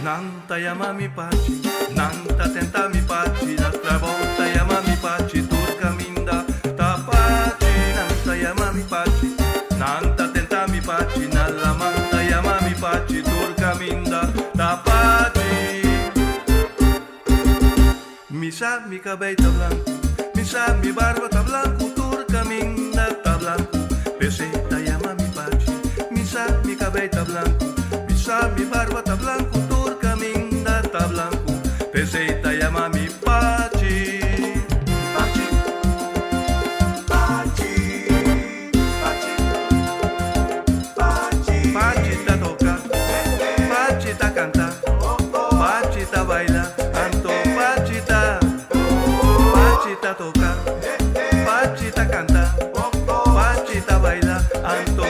Nanta yamami pachi, nanta tentami pachi, l'altra volta yamami pachi, turca minda tapaci, nanta yamami pachi, nanta tentami pachi, nalla manta yamami pachi, turca minda tapaci. Mi sa mi cabello ta blanco, mi sa mi barba ta blanco, turca minda ta blanco, peseta yamami pachi, mi sa mi cabello ta blanco, mi sa mi barba ta blanco, turca minda ta blanco, peseta yamami pachi. Pachi, pachi, pachi, pachi, pachi ta toca, pachi ta canta, pachi ta baila, anto pachi ta toca, pachi ta canta, pachi ta baila, anto